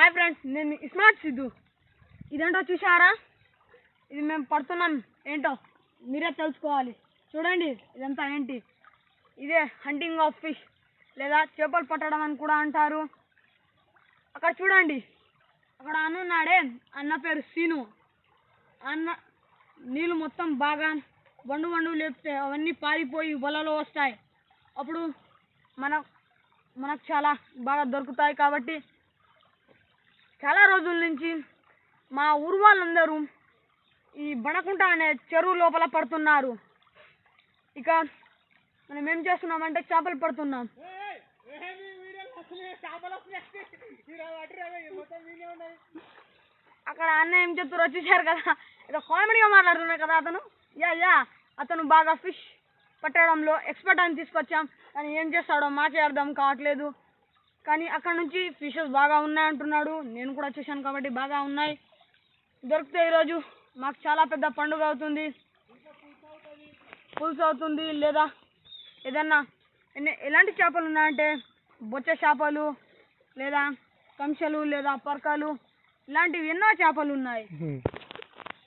Hi friends, నేను smart Siddhu. ఇదేంటో చూసారా? ఇది మేము పడుతున్నాం ఏంటో మీరే తెలుసుకోవాలి. చూడండి ఇదంతా ఏంటి. ఇదే హంటింగ్ ఆఫ్ ఫిష్ లేదా చేపలు పట్టడం అని కూడా అంటారు. అక్కడ చూడండి, అక్కడ అన్నున్నాడే, అన్న పేరు సీను. అన్న నీళ్ళు మొత్తం బాగా వండు లేపితే అవన్నీ పారిపోయి వలలో వస్తాయి. అప్పుడు మనకు చాలా బాగా దొరుకుతాయి. కాబట్టి చాలా రోజుల నుంచి మా ఊరు వాళ్ళందరూ ఈ బనకుంట అనే చెరువు లోపల పడుతున్నారు. ఇక మనం ఏం చేస్తున్నామంటే చేపలు పడుతున్నాం. అక్కడ అన్న ఏం చెప్తారో చూశారు కదా, ఏదో కామెడీగా మాట్లాడుతున్నాడు కదా అతను. అతను బాగా ఫిష్ పట్టడంలో ఎక్స్పర్ట్ అని తీసుకొచ్చాం. కానీ ఏం చేస్తాడో మాకే అర్థం కావట్లేదు. కానీ అక్కడ నుంచి ఫిషెస్ బాగా ఉన్నాయి అంటున్నాడు. నేను కూడా చూశాను కాబట్టి బాగా ఉన్నాయి. దొరికితే ఈరోజు మాకు చాలా పెద్ద పండుగ అవుతుంది, పులుసు అవుతుంది. లేదా ఏదన్నా ఎలాంటి చేపలు ఉన్నాయంటే బొచ్చ చేపలు లేదా కంచెలు లేదా పరకలు ఇలాంటివి ఎన్నో చేపలు ఉన్నాయి.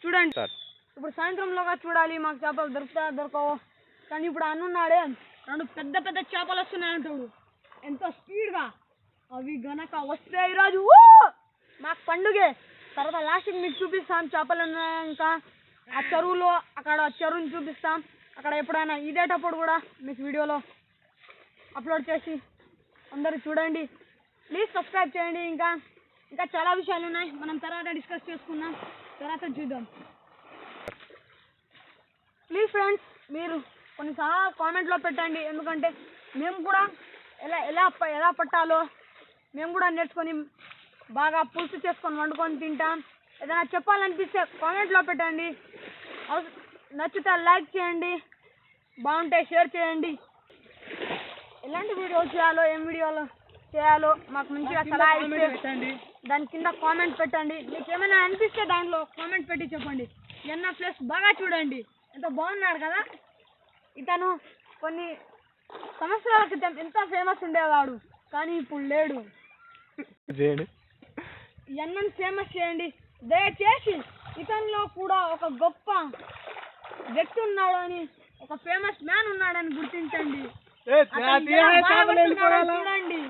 చూడండి, ఇప్పుడు సాయంత్రంలోగా చూడాలి మాకు చేపలు దొరుకుతాయో దొరకవో. కానీ ఇప్పుడు అన్నున్నాడే, 2 పెద్ద చేపలు వస్తున్నాయి అంటాడు ఎంతో స్పీడ్గా. అవి గనక వస్తే ఈరోజు మాకు పండుగే. తర్వాత లాస్ట్కి మీకు చూపిస్తాం చేపలు ఉన్నాక ఆ చెరువులో. అక్కడ చెరువుని చూపిస్తాం. అక్కడ ఎప్పుడైనా ఇదేటప్పుడు కూడా మీకు వీడియోలో అప్లోడ్ చేసి అందరూ చూడండి. ప్లీజ్ సబ్స్క్రైబ్ చేయండి. ఇంకా చాలా విషయాలు ఉన్నాయి, మనం తర్వాత డిస్కస్ చేసుకుందాం, తర్వాత చూద్దాం. ప్లీజ్ ఫ్రెండ్స్, మీరు కొన్నిసార్లు కామెంట్లో పెట్టండి. ఎందుకంటే మేము కూడా ఎలా పట్టాలో మేము కూడా నేర్చుకొని బాగా పులుసు చేసుకొని వండుకొని తింటాం. ఏదైనా చెప్పాలనిపిస్తే కామెంట్లో పెట్టండి. నచ్చితే లైక్ చేయండి, బాగుంటే షేర్ చేయండి. ఎలాంటి వీడియోలు చేయాలో, ఏం వీడియోలు చేయాలో మాకు మంచిగా సలహా ఇస్తే దాని కింద కామెంట్ పెట్టండి. మీకు ఏమైనా అనిపిస్తే దాంట్లో కామెంట్ పెట్టి చెప్పండి. ఎన్న ప్లేస్ బాగా చూడండి, ఎంత బాగున్నాడు కదా. ఇతను కొన్ని సంవత్సరాల క్రితం ఎంతో ఫేమస్ ఉండేవాడు, కానీ ఇప్పుడు లేడు. ఎన్నను ఫేమస్ చేయండి దయచేసి. ఇతనిలో కూడా ఒక గొప్ప వ్యక్తి ఉన్నాడని, ఒక ఫేమస్ మ్యాన్ ఉన్నాడని గుర్తించండి. చూడండి.